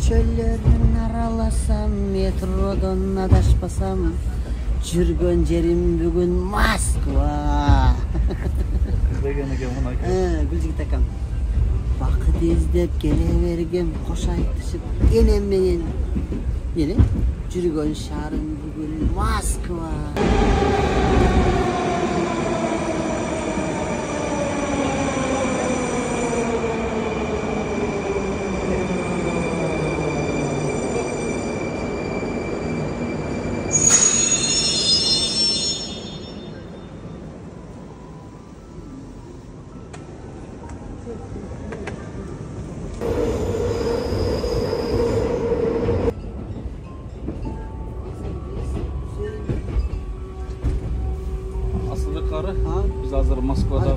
Көчөлөрүн араласам, метродон адашпасам, жүргөн жерим бүгүн Москва. Деген экен мына. Гүлжигит акам. Бакыт издеп келе бергем, кош айтышып, энем менен. Мени жүргөн шаарым бүгүн Москва. Biz hazır Moskva'da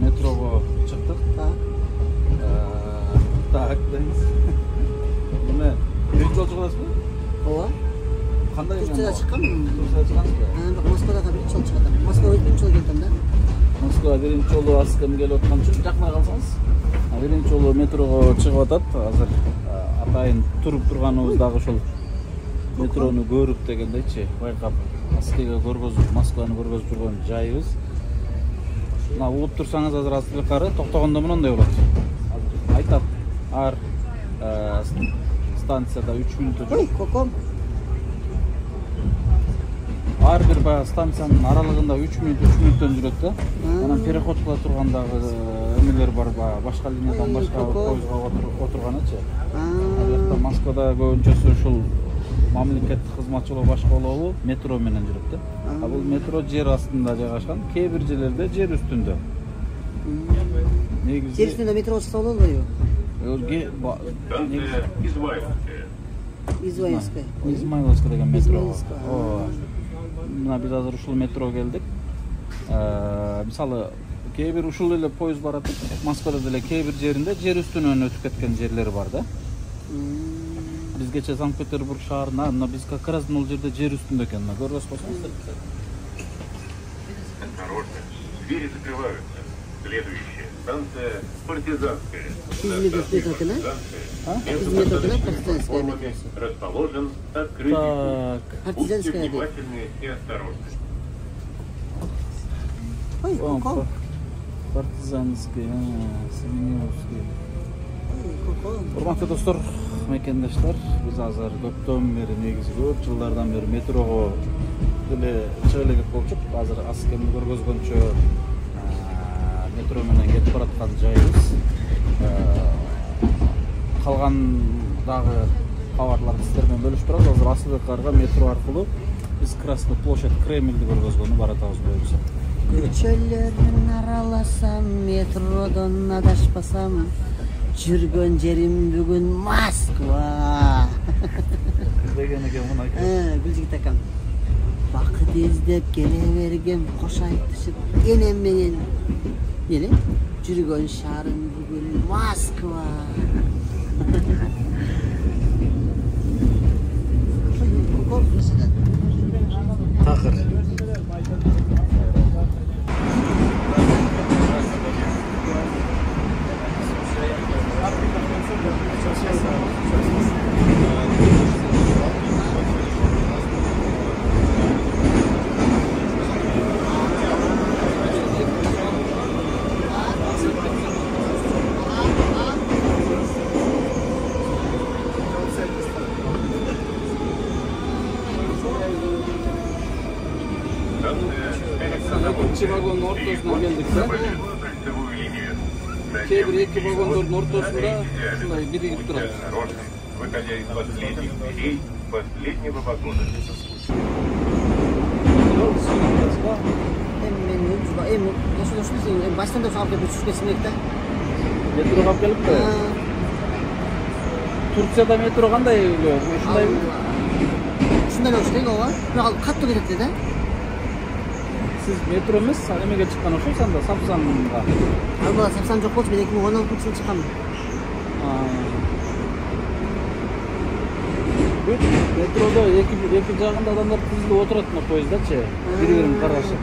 metroga çıktık. Tak deymiz. Nima? Birinchi yol chiqasizmi? Ova. Qanday? Turkiyada chiqqanmi? Turkiyada chiqasizmi? Moskvada birinchi yol chiqadim. Moskvaga birinchi yol keldim da. Moskva birinchi yolu askam kelayotgan uchun yaqin qalsangiz. Birinchi yolu metroga chiqib atat. Hozir atayın turib turganimizdagi shol metroni ko'rib degandaychi, bayqab askega ko'rgizib, Moskvani ko'rgizib turgan joyimiz. Мына улуп турсаңыз азыр астылыкары токтогондо мындай болот. Айтат, ар станцияда 3 мүнөт жүрөт. Ар бир станциянын аралыгында 3 мүнөттөн жүрөт да. Анан переход кыла тургандагы эмелер бар, башка линиядан башка поездга отурганычы. Ал жакта Москвада көбүнчөсү ушул мамлекеттик кызматчылык башка болобу, метро менен жүрөт да. Бул метро жер астында жайгашкан, кээ бир жерлерде жер үстүндө. Жер үстүндө метро чыкса болобу? Измайловская деген метро. Мына биз азыр ушул метро келдик. Мисалы, кээ бир ушул эле поезд барат. Москвада деле кээ бир жеринде жер үстүнөн өтүп кеткен жерлер бар да. Biz geçe Sankt Petersburg şaharına, ama biz как раз bu yerde yer üstündeyken, görüyoruz musunuz? Осторожно, двери закрываются. Следующая станция Партизанская. Расположен открытый. Будьте внимательны и осторожны. Ой, Коко. Партизанская, Семеновская. Урматтуу достор, мекендештер, биз азыр көптөн бери негизи көп жылдардан бери метрого деле чыга элек болчук. Азыр аскемди көргөзгөнчө метро менен кетип бараткан жайыбыз. Калган дагы кабарларды сиздер менен бөлүшүп турабыз. Азыр Асылбек метро аркылуу биз Красный площадь Кремльди көргөзгөнү баратабыз буюрса. Көчөлөрүн араласам, метродон адашпасам, жүргөн жерим бүгүн Москва. Деген экен мына. Гүлжигит акам. Бакыт издеп келе бергем, кош айтышып, энем менен. Мени жүргөн шаарым бүгүн Москва. Такыр. İkinci vagonun ortasına geldik de. Kebir iki vagonların ortasında şunday biri gidip durarız. Выходя из последних дверей последнего вагона. Baştan da sağlıklı bir düşmesinlikte. Metro kapı gelip de. Turkiyada metro kanday geliyor? Şunday mı? Şunday olsun değil mi o var? Katlı gidetti de. Siz metro emес, эмеге чыккан окшойсуң да, Сапсанга. Албала Сапсан жок болчу, мен 2016-жылы чыкканмын. Метрода эки жагында адамдар тизилип отурат мына поезддачы, бири-бирин карашып.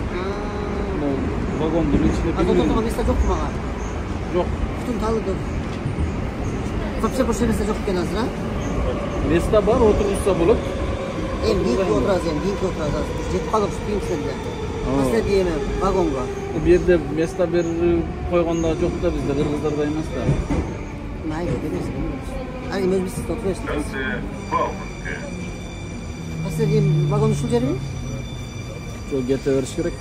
Вагондун ичинде. Отурган место жокпу мага? Жок. Бүтүн талып. Вообще boş mesele yok ekan azra. Места бар, отырғызса болады. Dinki oturasiz, dinki oturasiz. Jetib qolib shu sende. Asla diyemem, vagonga. Bu yerде места бер койгондо жок да бизде, кыргыздарда эмес да. Mayli, demesiz. Hani biz siz oturuyorsunuz. Станция Бауманская. Asla diyeyim, vagon uşul yeri mi? Жо кете бериш керек.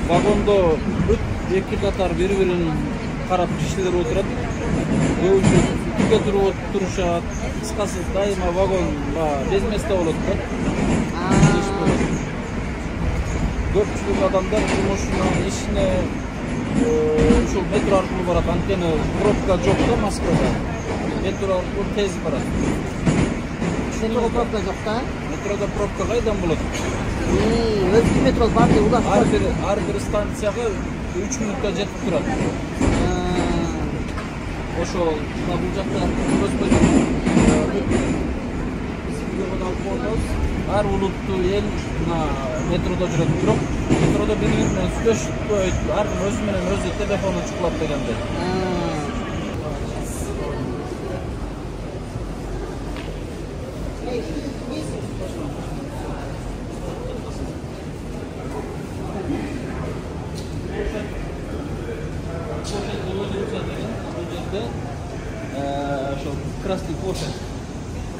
Вагондо эки катар бири-бирин карап кишилер отурат. Көбүнчө түкө турушат. Кыскасы дайыма вагон без места болот да. Көпчүлүк адамдар жумушуна, ишине ушул метро аркылуу барат. Анткени пробка жок да Москвада. Метро аркылуу тез барат. Metroda pробка жок да? Метродо пробка кайдан болот? Өзгө метро бар деп улап. Ар бир станцияга 3 мүнөттө жетип турат. Ошол бул жакта ар улуттуу эл метродо жүрөт. Бирок метродо бири-бири менен сүйлөшпөйт. Ар өзү менен өзү телефону чукулат дегенде. Ошол Красный площадь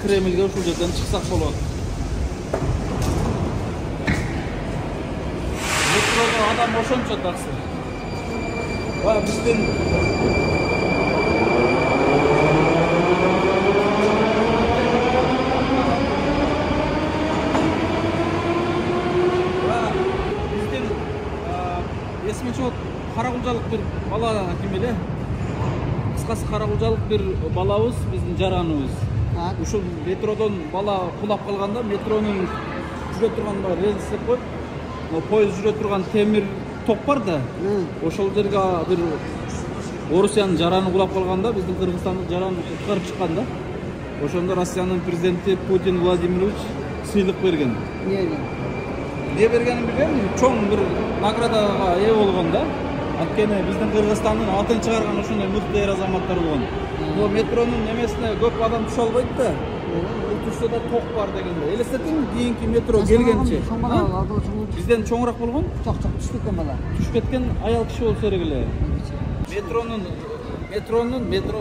Кремльге ушул жерден чыксак болот. Метродо адам ошончо таксы. Биздин эсиме чыгат, карагулжалык бир бала ким эле? Кыскасы карагулжалык бир балабыз, биздин жараныбыз. Ушул метродон бала кулап калганда, метронун жүрө турган рельс деп коет. Поезд жүрө турган темир ток бар да. Ошол жерге бир Орусиянын жараны кулап калганда, биздин Кыргызстандын жараны куткарып чыккан да. Ошондо Россиянын президенти Путин Владимирович сыйлык берген. Не бергенин билбейм, чоң бир наградага ээ болгон да. Анткени биздин Кыргызстандын атын чыгарган ошондой мыкты эр азаматтар болгон. Бул метронун немесине көп адам түшө албайт да. Түшсө да ток бар дегенде. Элестетиңби кийинки метро келгенче? Бизден чоңураак болгон? Жок, түшүп кеткен бала. Түшүп кеткен аял киши болсо керек эле. Метро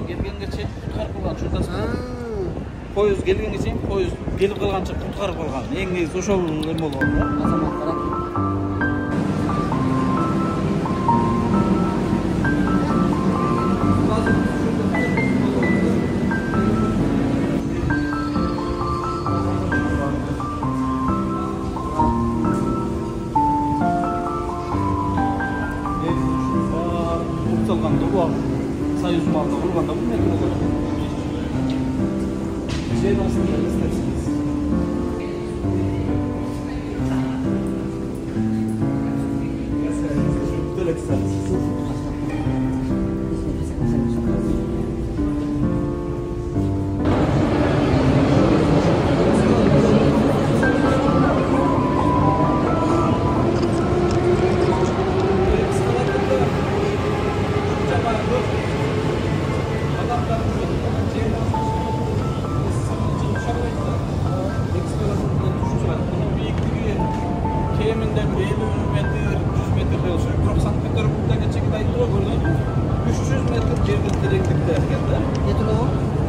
келгенге чейин куткарып калган чурдасы. Поезд келгенге чейин поезд келип калганча куткарып калган. Эң негизи ошол эме болгон да. Азаматтар. Союз малына құрғанда бұл метролар. Жер астында істепсіз.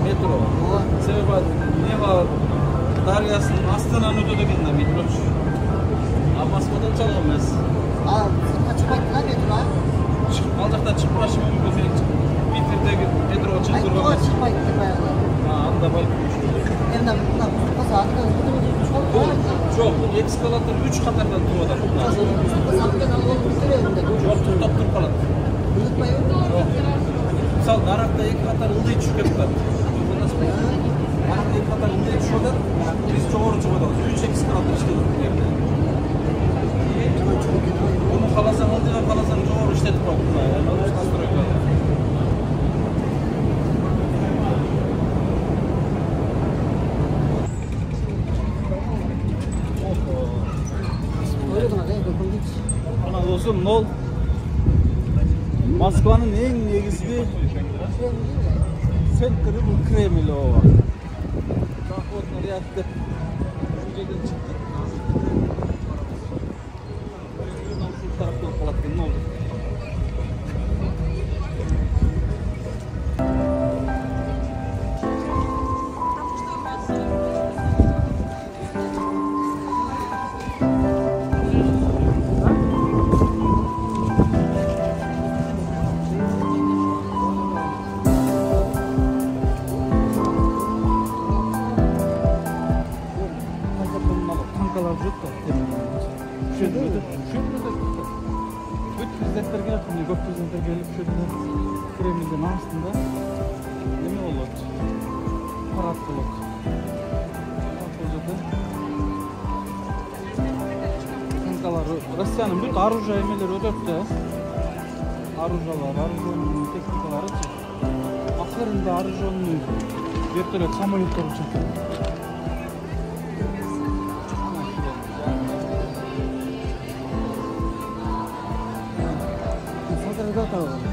Метро. Себеби Нева дарыясынын астынан өтөт экен да метро. А Москвадан чалган эмес. Сыртка чыкпайт да метро? Ал жакта чыкпашы мүмкүн. Питердеги метро чыгып турган. Чыкпайт деп баягы. Анда балким. Мына касаатка Жок, бул эскалатор 3 катардан туруп атат. Жок, туктап туруп калат. мисалы наракта эки катар ылдый түшүп кетип атат. Наракта эки катар ылдый түшүп атат. Биз жогору чыгып атабыз. 3 экскаватор иштеп атат жерде. Bunu қаласаң ылдыйга, қаласаң жогору иштетип коет. Настройка. Мына досым 0 Москванын эң негизги центри бул Кремль ооба. Походный ряд деп бул жерден чыктык. Ушул тараптан калат экен 0. Tankalar жүрөт да. Президенттер келип, көп президенттер келип, Кремльдин астында неме болот? Парад болот. Танкалар Россиянын бүт оружие эмелери өтөт да. Оружиялар, оружиянын техникалары. Акырында оружиянын вертолет, самолеттер үчүн. Satırda da var.